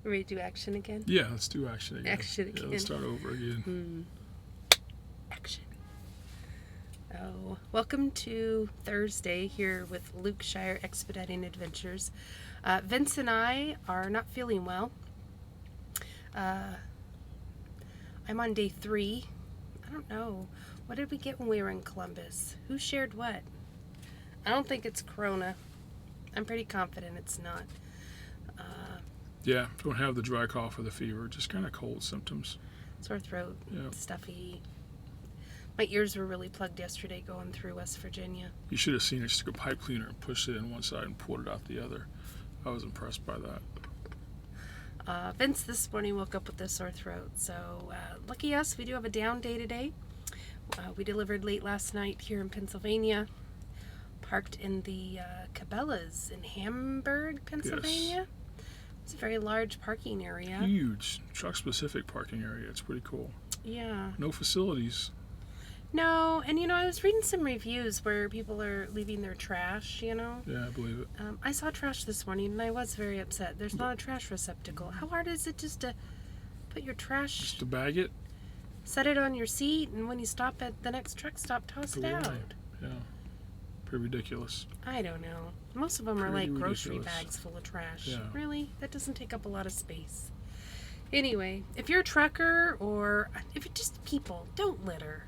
Ready to do action again? Yeah, let's do action again. Action again. Yeah, let's start over again. Action. Oh, welcome to Thursday here with Louqshire Expediting Adventures. Vince and I are not feeling well. I'm on day 3. I don't know. What did we get when we were in Columbus? Who shared what? I don't think it's Corona. I'm pretty confident it's not. Yeah, don't have the dry cough or the fever, just kind of cold symptoms. Sore throat, Yeah. stuffy. My ears were really plugged yesterday going through West Virginia. You should have seen it. Just took a pipe cleaner and pushed it in one side and pulled it out the other. I was impressed by that. Vince this morning woke up with a sore throat, so lucky us, we do have a down day today. We delivered late last night here in Pennsylvania, parked in the Cabela's in Hamburg, Pennsylvania. Yes. It's a very large parking area. Huge truck-specific parking area. It's pretty cool. Yeah. No facilities. No, and I was reading some reviews where people are leaving their trash, Yeah, I believe it. I saw trash this morning and I was very upset. There's not a trash receptacle. How hard is it just to put your trash, Just to bag it. set it on your seat, and when you stop at the next truck stop, toss it Throw it out? away. Yeah. Pretty ridiculous. I don't know. Most of them are Pretty like grocery ridiculous. bags full of trash. Yeah. Really? That doesn't take up a lot of space. Anyway, if you're a trucker or if you're just people, don't litter.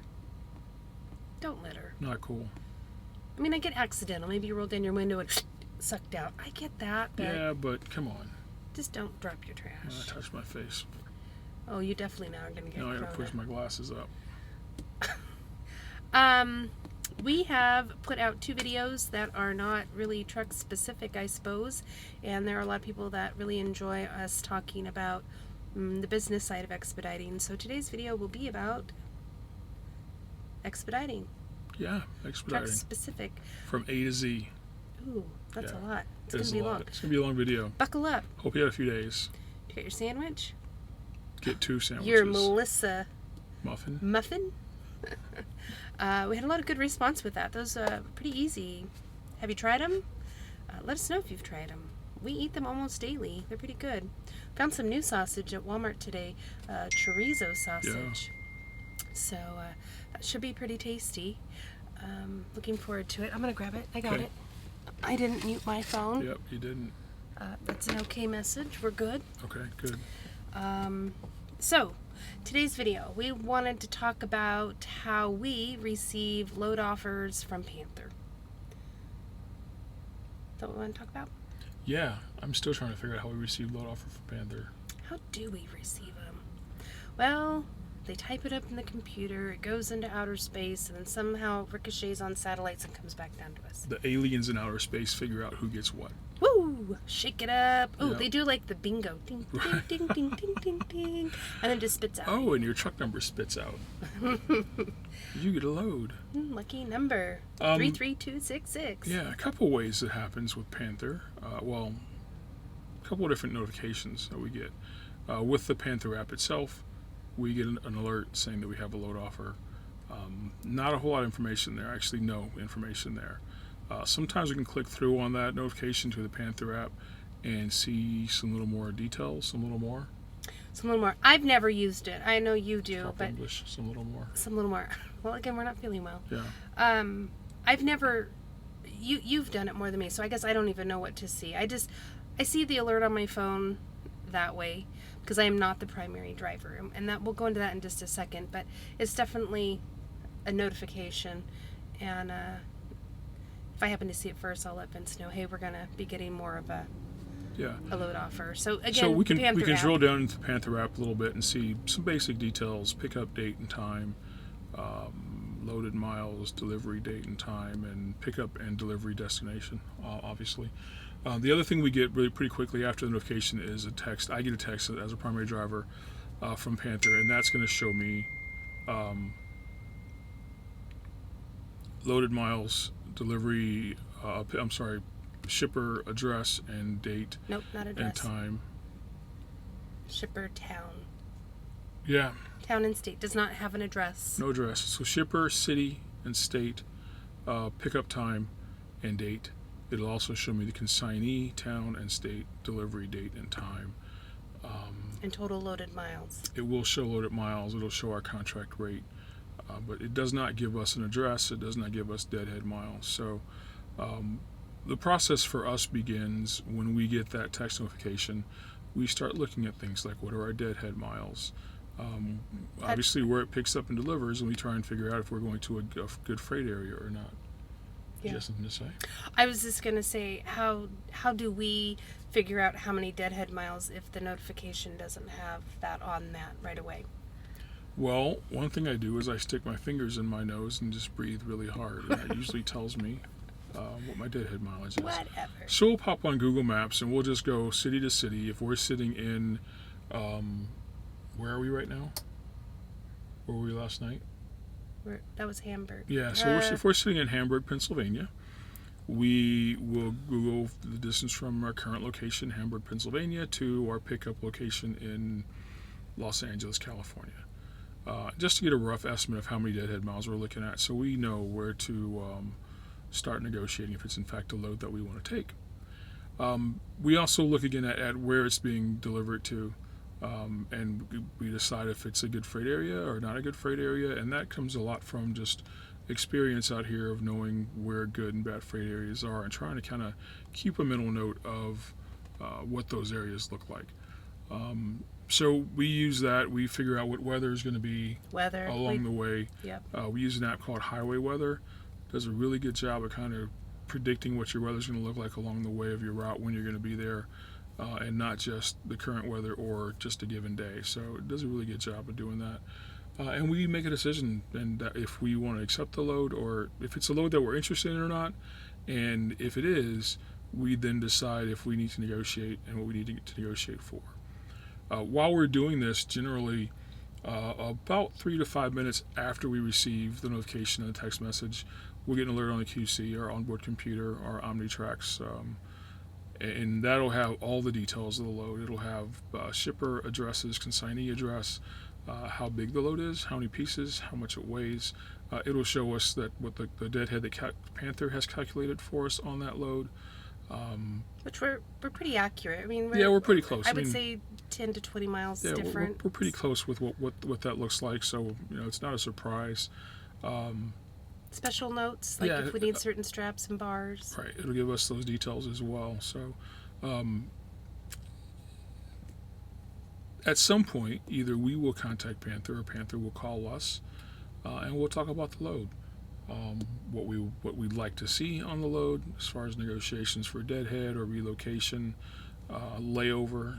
Don't litter. Not cool. I mean, I get accidental. Maybe you rolled down your window and sucked out. I get that, but Yeah, but come on. just don't drop your trash. I touched my face. Oh, you definitely now are going to get Now I gotta corona. push my glasses up. We have put out 2 videos that are not really truck specific, I suppose, and there are a lot of people that really enjoy us talking about the business side of expediting. So today's video will be about expediting, Yeah, truck expediting. specific. From A to Z. Ooh, that's Yeah, a lot. It's It going is to be a lot. long. It's gonna be a long video. Buckle up. Hope you had a few days. Did you get your sandwich? Get 2 sandwiches. Your Melissa Muffin. muffin? We had a lot of good response with that. Those are pretty easy. Have you tried them? Let us know if you've tried them. We eat them almost daily. They're pretty good. Found some new sausage at Walmart today, chorizo sausage. So that should be pretty tasty. Looking forward to it. I'm going to grab it. I got Okay. it. I didn't mute my phone. Yep, you didn't. That's an okay message. We're good. Okay, good. So, today's video, we wanted to talk about how we receive load offers from Panther. Is that what we want to talk about? Yeah, I'm still trying to figure out how we receive load offer from Panther. How do we receive them? Well, they type it up in the computer, it goes into outer space, and then somehow ricochets on satellites and comes back down to us. The aliens in outer space figure out who gets what. Woo! Shake it up. Oh, Yeah. they do like the bingo. Ding, ding, ding, ding, ding, ding, ding. And then just spits out. Oh, and your truck number spits out. You get a load. Lucky number. 33266. Yeah, a couple ways it happens with Panther. Well, a couple of different notifications that we get. With the Panther app itself, we get an alert saying that we have a load offer. Not a whole lot of information there, actually no information there. Sometimes we can click through on that notification to the Panther app and see some little more details, some little more. Some little more. I've never used it. I know you do, Top but English, some little more. some little more. Well, again, we're not feeling well. Yeah. I've never you've done it more than me, so I guess I don't even know what to see. I see the alert on my phone that way because I am not the primary driver, and that we'll go into that in just a second. But it's definitely a notification, and if I happen to see it first, I'll let Vince know. Hey, we're gonna be getting more of a load offer. So again, so we can Panther app. drill down into the Panther app a little bit and see some basic details: pickup date and time, loaded miles, delivery date and time, and pickup and delivery destination. Obviously, the other thing we get really pretty quickly after the notification is a text. I get a text as a primary driver from Panther, and that's going to show me loaded miles, delivery. Shipper address and date. Nope, not address. And time. Shipper town. Yeah. Town and state does not have an address. No address. So shipper, city, and state, pickup time, and date. It'll also show me the consignee, town, and state, delivery date and time. And total loaded miles. It will show loaded miles. It'll show our contract rate. But it does not give us an address. It does not give us deadhead miles. So the process for us begins when we get that text notification. We start looking at things like what are our deadhead miles, obviously where it picks up and delivers, and we try and figure out if we're going to a good freight area or not. Yeah. You have something to say? I was just going to say, how do we figure out how many deadhead miles if the notification doesn't have that on that right away? Well, one thing I do is I stick my fingers in my nose and just breathe really hard, and that usually tells me what my deadhead mileage is. Whatever. So we'll pop on Google Maps and we'll just go city to city. If we're sitting in, where are we right now? Where were we last night? That was Hamburg. Yeah, so if we're sitting in Hamburg, Pennsylvania, we will Google the distance from our current location, Hamburg, Pennsylvania, to our pickup location in Los Angeles, California. Just to get a rough estimate of how many deadhead miles we're looking at, so we know where to start negotiating if it's in fact a load that we want to take. We also look again at where it's being delivered to, and we decide if it's a good freight area or not a good freight area, and that comes a lot from just experience out here of knowing where good and bad freight areas are and trying to kind of keep a mental note of what those areas look like. So we use that. We figure out what weather is going to be along the way. Yep. We use an app called Highway Weather. Does a really good job of kind of predicting what your weather's going to look like along the way of your route when you're going to be there, and not just the current weather or just a given day. So it does a really good job of doing that. And we make a decision, and if we want to accept the load or if it's a load that we're interested in or not. And if it is, we then decide if we need to negotiate and what we need to negotiate for. While we're doing this, generally about 3 to 5 minutes after we receive the notification and the text message, we'll get an alert on the QC, our onboard computer, our OmniTrax, and that'll have all the details of the load. It'll have shipper addresses, consignee address, how big the load is, how many pieces, how much it weighs. It'll show us that what the deadhead that Panther has calculated for us on that load. Which we're pretty accurate. I mean, we're pretty close. I would say 10 to 20 miles different. We're pretty close with what that looks like. So it's not a surprise. Special notes, like if we need certain straps and bars. Right, it'll give us those details as well. So at some point, either we will contact Panther or Panther will call us, and we'll talk about the load. What we'd like to see on the load as far as negotiations for deadhead or relocation, layover.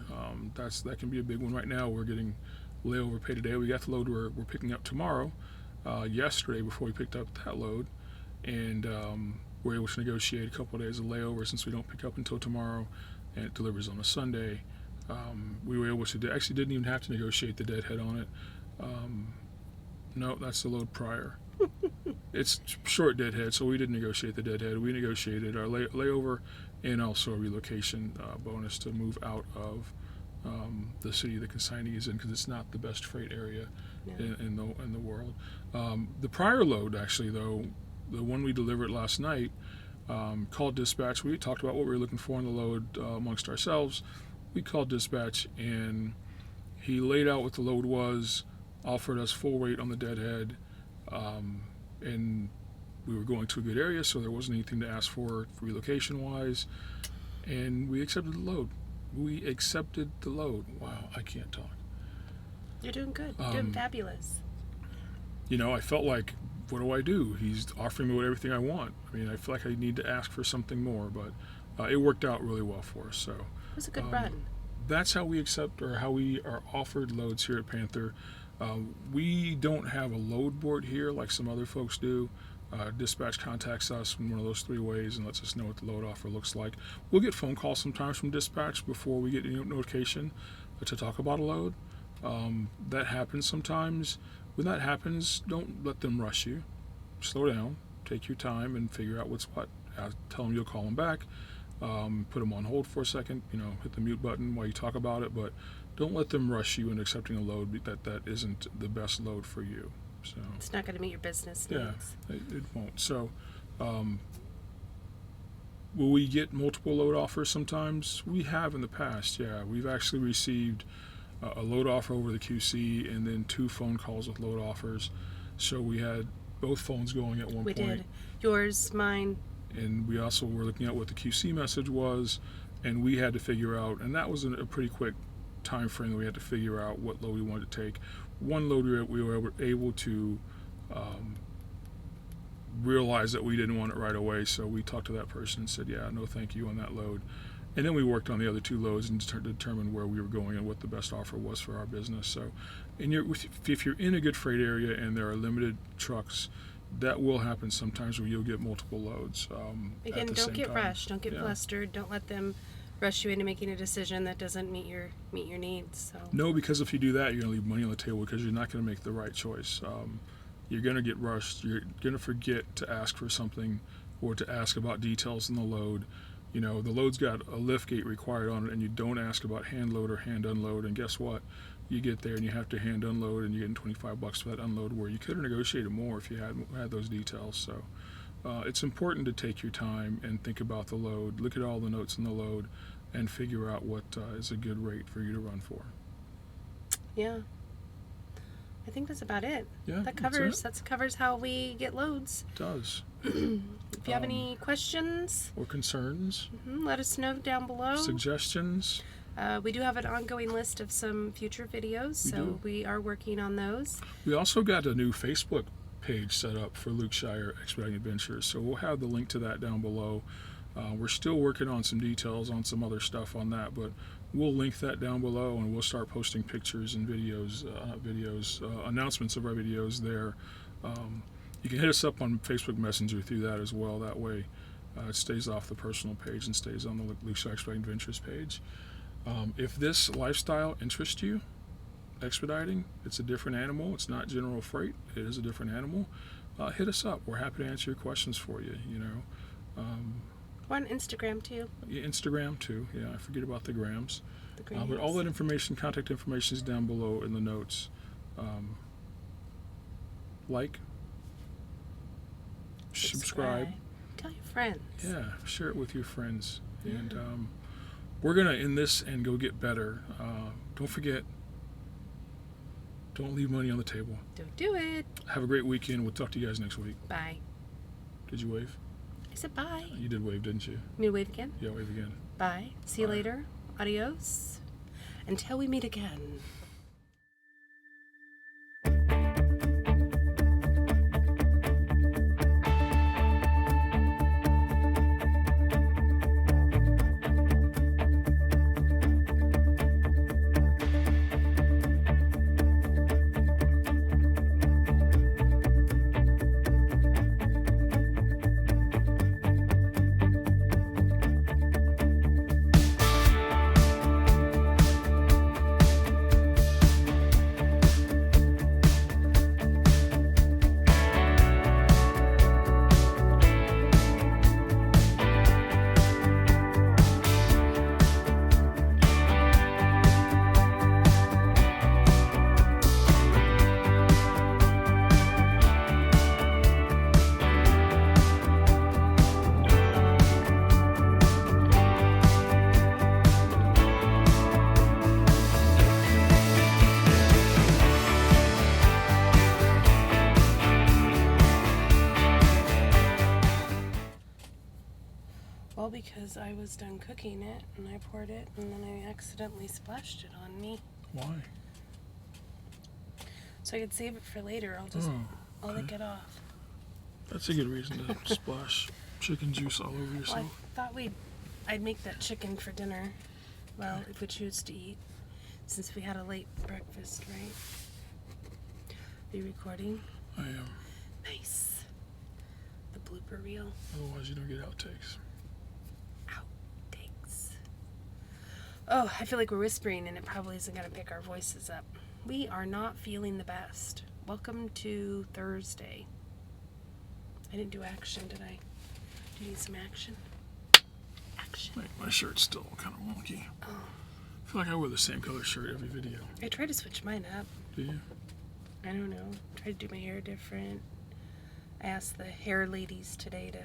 That can be a big one right now. We're getting layover pay today. We got the load we're picking up tomorrow. Yesterday before we picked up that load, and we're able to negotiate a couple of days of layover since we don't pick up until tomorrow, and it delivers on a Sunday. We were able to actually didn't even have to negotiate the deadhead on it. No, that's the load prior. It's short deadhead, so we didn't negotiate the deadhead. We negotiated our layover and also a relocation bonus to move out of the city the consignee is in, because it's not the best freight area in the world. The prior load, actually, though, the one we delivered last night, called dispatch. We talked about what we were looking for in the load amongst ourselves. We called dispatch, and he laid out what the load was, offered us full weight on the deadhead, and We were going to a good area, so there wasn't anything to ask for relocation-wise, and we accepted the load. Wow, I can't talk. You're doing good. You're doing fabulous. I felt like, what do? He's offering me everything I want. I mean, I feel like I need to ask for something more, but it worked out really well for us. So It was a good run. That's how we accept, or how we are offered loads here at Panther. We don't have a load board here like some other folks do. Dispatch contacts us in one of those 3 ways and lets us know what the load offer looks like. We'll get phone calls sometimes from dispatch before we get any notification to talk about a load. That happens sometimes. When that happens, don't let them rush you. Slow down, take your time, and figure out what's what. Tell them you'll call them back. Put them on hold for a second. Hit the mute button while you talk about it, but don't let them rush you into accepting a load that isn't the best load for you. So it's not going to meet your business needs. Yeah, it won't. So, will we get multiple load offers sometimes? We have in the past, yeah. We've actually received a load offer over the QC and then 2 phone calls with load offers. So we had both phones going at one point. We did. Yours, mine. And we also were looking at what the QC message was, and we had to figure out, and that was a pretty quick time frame that we had to figure out what load we wanted to take. One load we were able to realize that we didn't want it right away, so we talked to that person and said, yeah, no thank you on that load. And then we worked on the other 2 loads and determined where we were going and what the best offer was for our business. So if you're in a good freight area and there are limited trucks, that will happen sometimes where you'll get multiple loads. Again, don't get rushed. Don't get flustered. Don't let them rush you into making a decision that doesn't meet your needs. So no, because if you do that, you're going to leave money on the table because you're not going to make the right choice. You're going to get rushed. You're going to forget to ask for something or to ask about details in the load. The load's got a lift gate required on it, and you don't ask about hand load or hand unload. And guess what? You get there and you have to hand unload, and you're getting $25 for that unload, where you could have negotiated more if you had those details. So it's important to take your time and think about the load, look at all the notes in the load, and figure out what is a good rate for you to run for. Yeah, I think that's about it. Yeah, that covers how we get loads. It does. If you have any questions or concerns, let us know down below. Suggestions. We do have an ongoing list of some future videos, so we are working on those. We also got a new Facebook page set up for Louqshire Expediting Adventures, so we'll have the link to that down below. We're still working on some details on some other stuff on that, but we'll link that down below, and we'll start posting pictures and videos, announcements of our videos there. You can hit us up on Facebook Messenger through that as well. That way it stays off the personal page and stays on the Louqshire Expediting Adventures page. If this lifestyle interests you, expediting, it's a different animal. It's not general freight. It is a different animal. Hit us up. We're happy to answer your questions for you. We're on Instagram too. Yeah, Instagram too. Yeah, I forget about the grams. But all that information, contact information, is down below in the notes. Subscribe. Tell your friends. Yeah, share it with your friends. Yeah. And we're going to end this and go get better. Don't forget, don't leave money on the table. Don't do it. Have a great weekend. We'll talk to you guys next week. Bye. Did you wave? I said bye. You did wave, didn't you? You mean wave again? Yeah, wave again. Bye. See you later. Adios. Until we meet again. because I was done cooking it and I poured it and then I accidentally splashed it on me. Why? So I could save it for later. I'll lick it off. That's a good reason to splash chicken juice all over Well, yourself. I thought I'd make that chicken for dinner. Well, if we choose to eat, since we had a late breakfast, right? Are you recording? I am. Nice. The blooper reel. Otherwise, you don't get outtakes. Outtakes. Oh, I feel like we're whispering and it probably isn't going to pick our voices up. We are not feeling the best. Welcome to Thursday. I didn't do action, did I? Do you need some action? Action. My shirt's still kind of wonky. Oh. I feel like I wear the same color shirt every video. I try to switch mine up. Do you? I don't know. Try to do my hair different. I asked the hair ladies today to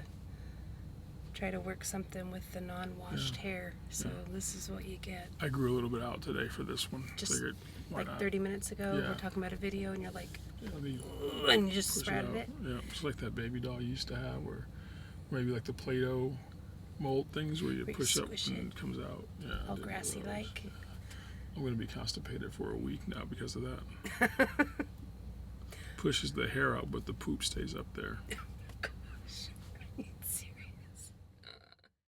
try to work something with the non-washed hair. So this is what you get. I grew a little bit out today for this one. Just Figured, why like not? 30 minutes ago, Yeah. we're talking about a video, and you're like, Yeah, let me and you just push sprouted it. Yeah, it's like that baby doll you used to have, or maybe like the Play-Doh mold things where you push up squish and it comes out. Yeah, I All did grassy those. like. Yeah. I'm gonna be constipated for a week now because of that. Pushes the hair out, but the poop stays up there.